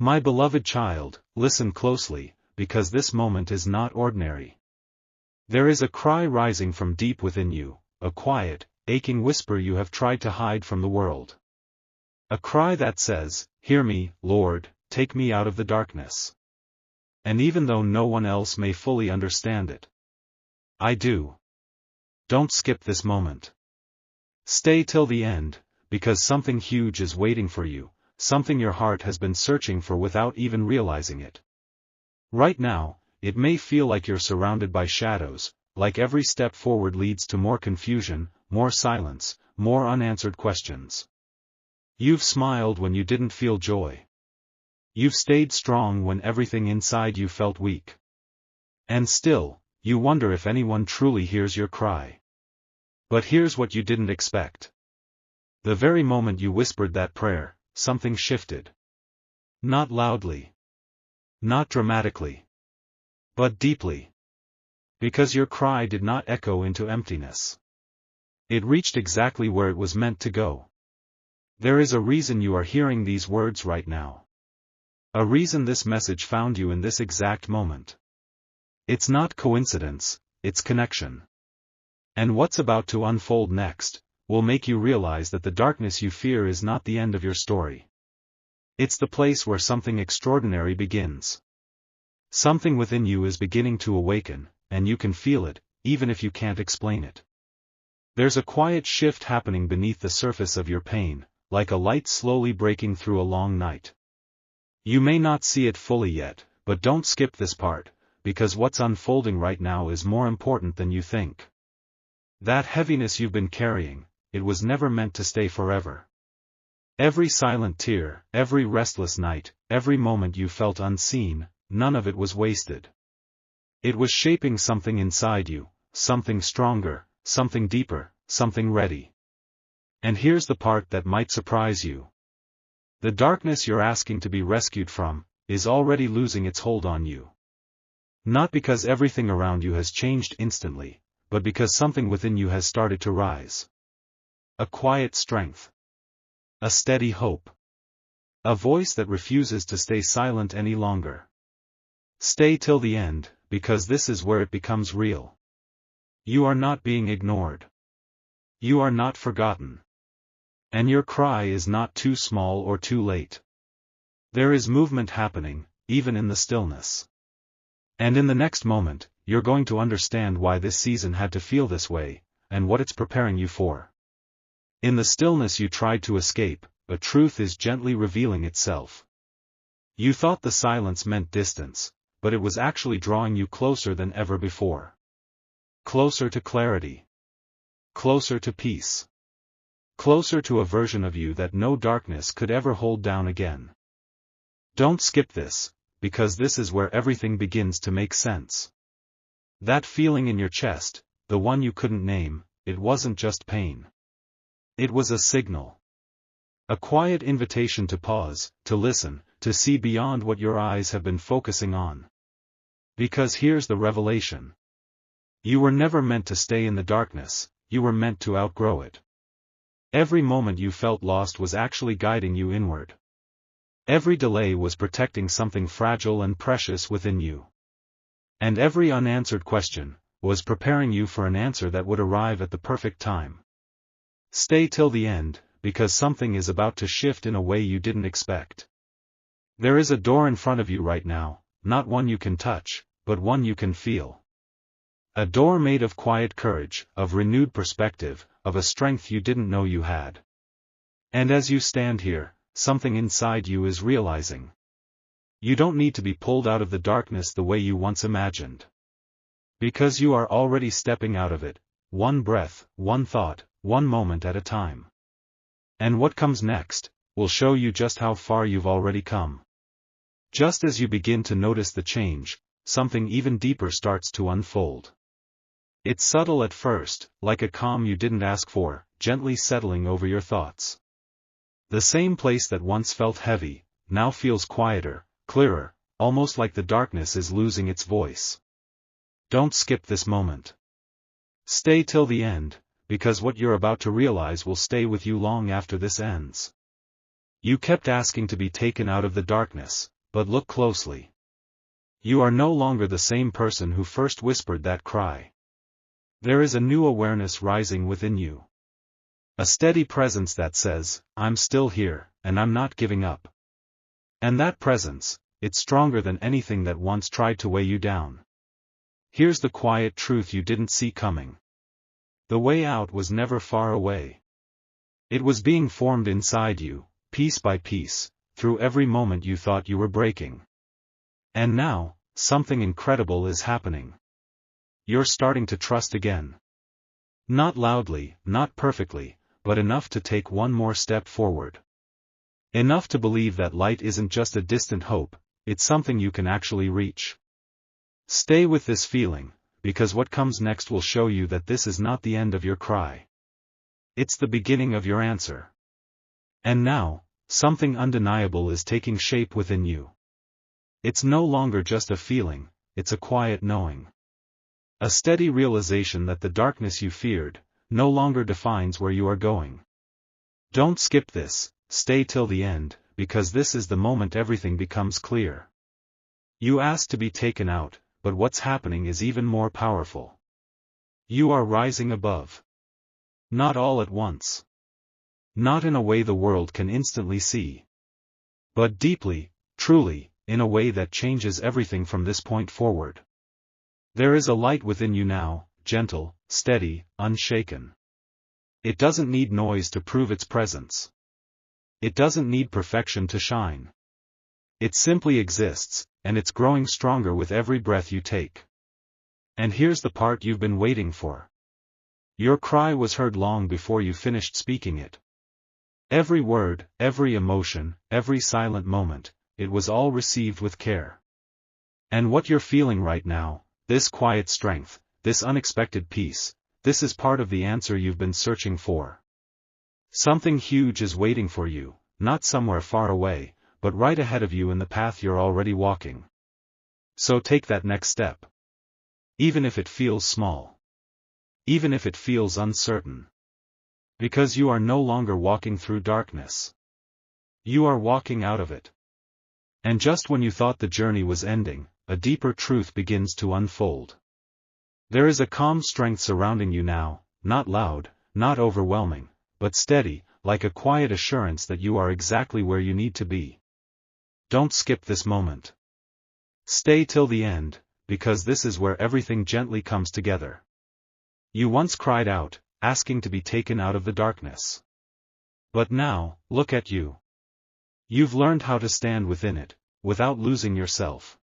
My beloved child, listen closely, because this moment is not ordinary. There is a cry rising from deep within you, a quiet, aching whisper you have tried to hide from the world. A cry that says, "Hear me, Lord, take me out of the darkness." And even though no one else may fully understand it, I do. Don't skip this moment. Stay till the end, because something huge is waiting for you, something your heart has been searching for without even realizing it. Right now, it may feel like you're surrounded by shadows, like every step forward leads to more confusion, more silence, more unanswered questions. You've smiled when you didn't feel joy. You've stayed strong when everything inside you felt weak. And still, you wonder if anyone truly hears your cry. But here's what you didn't expect. The very moment you whispered that prayer, something shifted. Not loudly. Not dramatically. But deeply. Because your cry did not echo into emptiness. It reached exactly where it was meant to go. There is a reason you are hearing these words right now. A reason this message found you in this exact moment. It's not coincidence, it's connection. And what's about to unfold next will make you realize that the darkness you fear is not the end of your story. It's the place where something extraordinary begins. Something within you is beginning to awaken, and you can feel it, even if you can't explain it. There's a quiet shift happening beneath the surface of your pain, like a light slowly breaking through a long night. You may not see it fully yet, but don't skip this part, because what's unfolding right now is more important than you think. That heaviness you've been carrying, it was never meant to stay forever. Every silent tear, every restless night, every moment you felt unseen, none of it was wasted. It was shaping something inside you, something stronger, something deeper, something ready. And here's the part that might surprise you. The darkness you're asking to be rescued from, is already losing its hold on you. Not because everything around you has changed instantly, but because something within you has started to rise. A quiet strength. A steady hope. A voice that refuses to stay silent any longer. Stay till the end, because this is where it becomes real. You are not being ignored. You are not forgotten. And your cry is not too small or too late. There is movement happening, even in the stillness. And in the next moment, you're going to understand why this season had to feel this way, and what it's preparing you for. In the stillness you tried to escape, a truth is gently revealing itself. You thought the silence meant distance, but it was actually drawing you closer than ever before. Closer to clarity. Closer to peace. Closer to a version of you that no darkness could ever hold down again. Don't skip this, because this is where everything begins to make sense. That feeling in your chest, the one you couldn't name, it wasn't just pain. It was a signal. A quiet invitation to pause, to listen, to see beyond what your eyes have been focusing on. Because here's the revelation. You were never meant to stay in the darkness, you were meant to outgrow it. Every moment you felt lost was actually guiding you inward. Every delay was protecting something fragile and precious within you. And every unanswered question was preparing you for an answer that would arrive at the perfect time. Stay till the end, because something is about to shift in a way you didn't expect. There is a door in front of you right now, not one you can touch, but one you can feel. A door made of quiet courage, of renewed perspective, of a strength you didn't know you had. And as you stand here, something inside you is realizing. You don't need to be pulled out of the darkness the way you once imagined. Because you are already stepping out of it, one breath, one thought, one moment at a time. And what comes next will show you just how far you've already come. Just as you begin to notice the change, something even deeper starts to unfold. It's subtle at first, like a calm you didn't ask for, gently settling over your thoughts. The same place that once felt heavy, now feels quieter, clearer, almost like the darkness is losing its voice. Don't skip this moment. Stay till the end, because what you're about to realize will stay with you long after this ends. You kept asking to be taken out of the darkness, but look closely. You are no longer the same person who first whispered that cry. There is a new awareness rising within you. A steady presence that says, I'm still here, and I'm not giving up. And that presence, it's stronger than anything that once tried to weigh you down. Here's the quiet truth you didn't see coming. The way out was never far away. It was being formed inside you, piece by piece, through every moment you thought you were breaking. And now, something incredible is happening. You're starting to trust again. Not loudly, not perfectly, but enough to take one more step forward. Enough to believe that light isn't just a distant hope, it's something you can actually reach. Stay with this feeling, because what comes next will show you that this is not the end of your cry. It's the beginning of your answer. And now, something undeniable is taking shape within you. It's no longer just a feeling, it's a quiet knowing. A steady realization that the darkness you feared, no longer defines where you are going. Don't skip this, stay till the end, because this is the moment everything becomes clear. You asked to be taken out, but what's happening is even more powerful. You are rising above. Not all at once. Not in a way the world can instantly see. But deeply, truly, in a way that changes everything from this point forward. There is a light within you now, gentle, steady, unshaken. It doesn't need noise to prove its presence. It doesn't need perfection to shine. It simply exists, and it's growing stronger with every breath you take. And here's the part you've been waiting for. Your cry was heard long before you finished speaking it. Every word, every emotion, every silent moment, it was all received with care. And what you're feeling right now, this quiet strength, this unexpected peace, this is part of the answer you've been searching for. Something huge is waiting for you, not somewhere far away, but right ahead of you in the path you're already walking. So take that next step. Even if it feels small. Even if it feels uncertain. Because you are no longer walking through darkness. You are walking out of it. And just when you thought the journey was ending, a deeper truth begins to unfold. There is a calm strength surrounding you now, not loud, not overwhelming, but steady, like a quiet assurance that you are exactly where you need to be. Don't skip this moment. Stay till the end, because this is where everything gently comes together. You once cried out, asking to be taken out of the darkness. But now, look at you. You've learned how to stand within it, without losing yourself.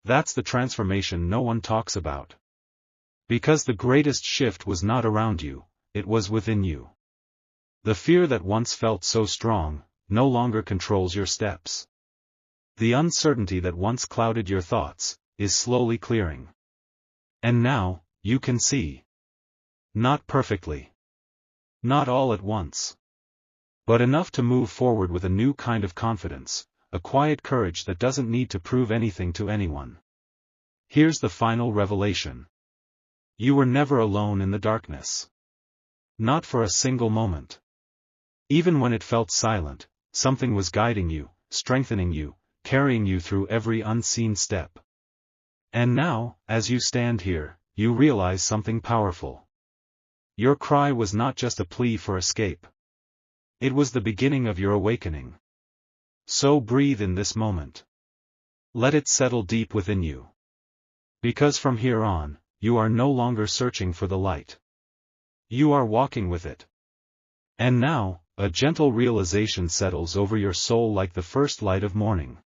That's the transformation no one talks about. Because the greatest shift was not around you, it was within you. The fear that once felt so strong, no longer controls your steps. The uncertainty that once clouded your thoughts, is slowly clearing. And now, you can see. Not perfectly. Not all at once. But enough to move forward with a new kind of confidence, a quiet courage that doesn't need to prove anything to anyone. Here's the final revelation. You were never alone in the darkness. Not for a single moment. Even when it felt silent, something was guiding you, strengthening you, carrying you through every unseen step. And now, as you stand here, you realize something powerful. Your cry was not just a plea for escape. It was the beginning of your awakening. So breathe in this moment. Let it settle deep within you. Because from here on, you are no longer searching for the light. You are walking with it. And now, a gentle realization settles over your soul like the first light of morning.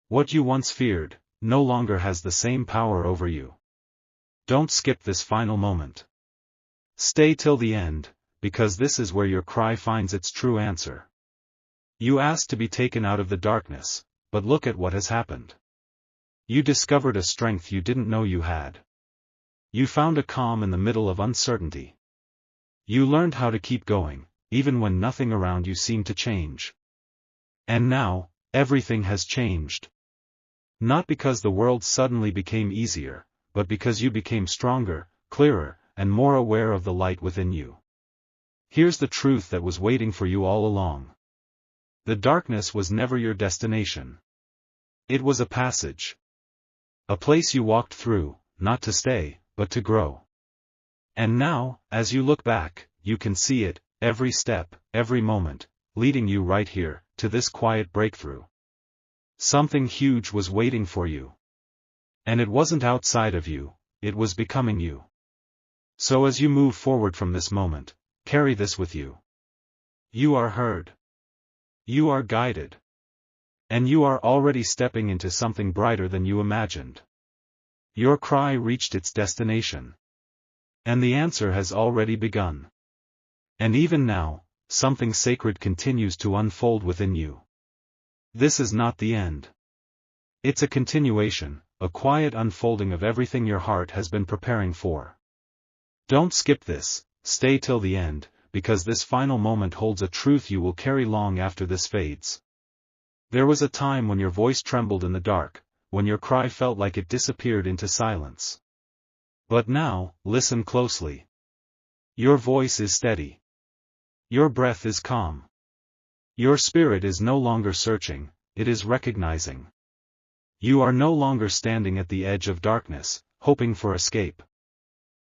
What you once feared, no longer has the same power over you. Don't skip this final moment. Stay till the end, because this is where your cry finds its true answer. You asked to be taken out of the darkness, but look at what has happened. You discovered a strength you didn't know you had. You found a calm in the middle of uncertainty. You learned how to keep going, even when nothing around you seemed to change. And now, everything has changed. Not because the world suddenly became easier, but because you became stronger, clearer, and more aware of the light within you. Here's the truth that was waiting for you all along. The darkness was never your destination. It was a passage. A place you walked through, not to stay, but to grow. And now, as you look back, you can see it, every step, every moment, leading you right here, to this quiet breakthrough. Something huge was waiting for you. And it wasn't outside of you, it was becoming you. So as you move forward from this moment, carry this with you. You are heard. You are guided. And you are already stepping into something brighter than you imagined. Your cry reached its destination. And the answer has already begun. And even now, something sacred continues to unfold within you. This is not the end. It's a continuation, a quiet unfolding of everything your heart has been preparing for. Don't skip this, stay till the end, because this final moment holds a truth you will carry long after this fades. There was a time when your voice trembled in the dark, when your cry felt like it disappeared into silence. But now, listen closely. Your voice is steady. Your breath is calm. Your spirit is no longer searching, it is recognizing. You are no longer standing at the edge of darkness, hoping for escape.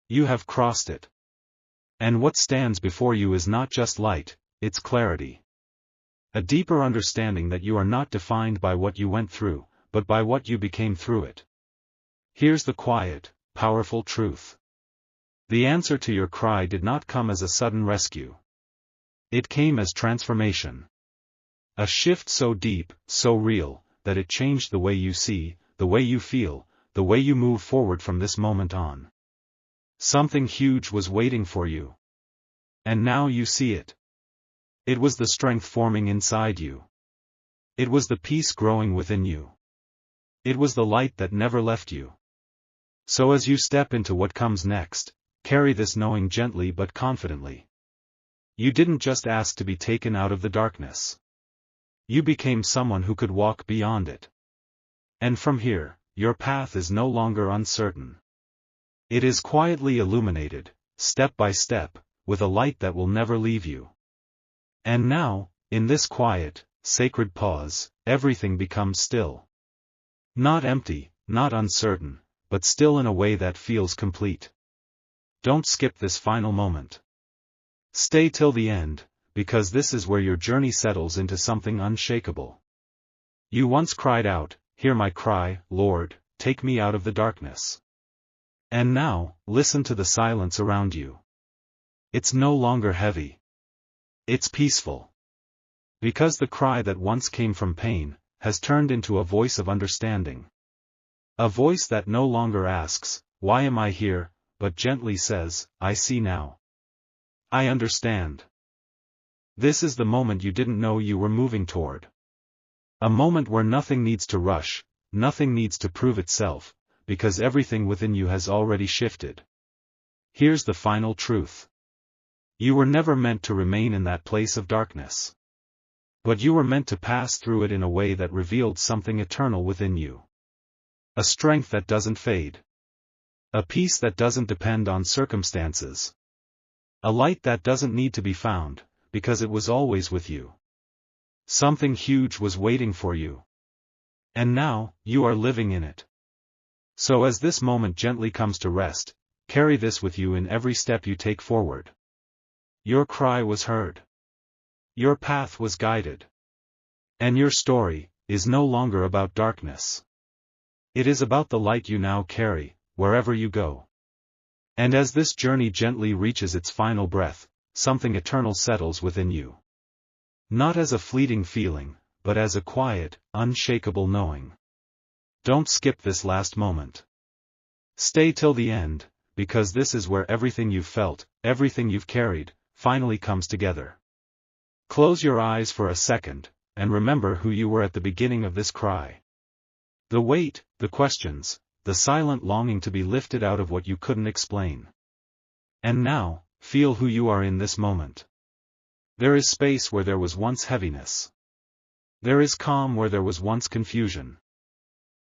You have crossed it. And what stands before you is not just light, it's clarity. A deeper understanding that you are not defined by what you went through, but by what you became through it. Here's the quiet, powerful truth. The answer to your cry did not come as a sudden rescue. It came as transformation. A shift so deep, so real, that it changed the way you see, the way you feel, the way you move forward from this moment on. Something huge was waiting for you. And now you see it. It was the strength forming inside you. It was the peace growing within you. It was the light that never left you. So as you step into what comes next, carry this knowing gently but confidently. You didn't just ask to be taken out of the darkness. You became someone who could walk beyond it. And from here, your path is no longer uncertain. It is quietly illuminated, step by step, with a light that will never leave you. And now, in this quiet, sacred pause, everything becomes still. Not empty, not uncertain, but still in a way that feels complete. Don't skip this final moment. Stay till the end, because this is where your journey settles into something unshakable. You once cried out, "Hear my cry, Lord, take me out of the darkness." And now, listen to the silence around you. It's no longer heavy. It's peaceful. Because the cry that once came from pain, has turned into a voice of understanding. A voice that no longer asks, "Why am I here?" but gently says, "I see now. I understand." This is the moment you didn't know you were moving toward. A moment where nothing needs to rush, nothing needs to prove itself, because everything within you has already shifted. Here's the final truth. You were never meant to remain in that place of darkness. But you were meant to pass through it in a way that revealed something eternal within you. A strength that doesn't fade. A peace that doesn't depend on circumstances. A light that doesn't need to be found, because it was always with you. Something huge was waiting for you. And now, you are living in it. So as this moment gently comes to rest, carry this with you in every step you take forward. Your cry was heard. Your path was guided. And your story is no longer about darkness. It is about the light you now carry, wherever you go. And as this journey gently reaches its final breath, something eternal settles within you. Not as a fleeting feeling, but as a quiet, unshakable knowing. Don't skip this last moment. Stay till the end, because this is where everything you've felt, everything you've carried, finally comes together. Close your eyes for a second, and remember who you were at the beginning of this cry. The weight, the questions, the silent longing to be lifted out of what you couldn't explain. And now, feel who you are in this moment. There is space where there was once heaviness. There is calm where there was once confusion.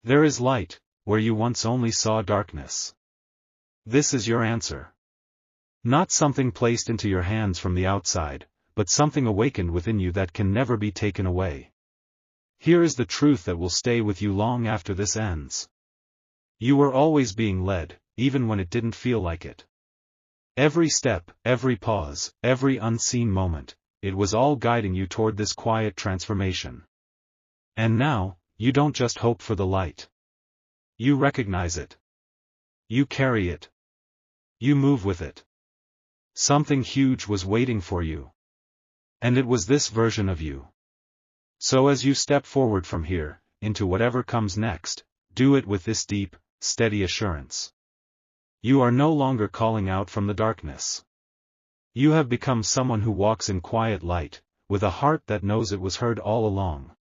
There is light, where you once only saw darkness. This is your answer. Not something placed into your hands from the outside, but something awakened within you that can never be taken away. Here is the truth that will stay with you long after this ends. You were always being led, even when it didn't feel like it. Every step, every pause, every unseen moment, it was all guiding you toward this quiet transformation. And now, you don't just hope for the light. You recognize it. You carry it. You move with it. Something huge was waiting for you. And it was this version of you. So as you step forward from here, into whatever comes next, do it with this deep, steady assurance. You are no longer calling out from the darkness. You have become someone who walks in quiet light, with a heart that knows it was heard all along.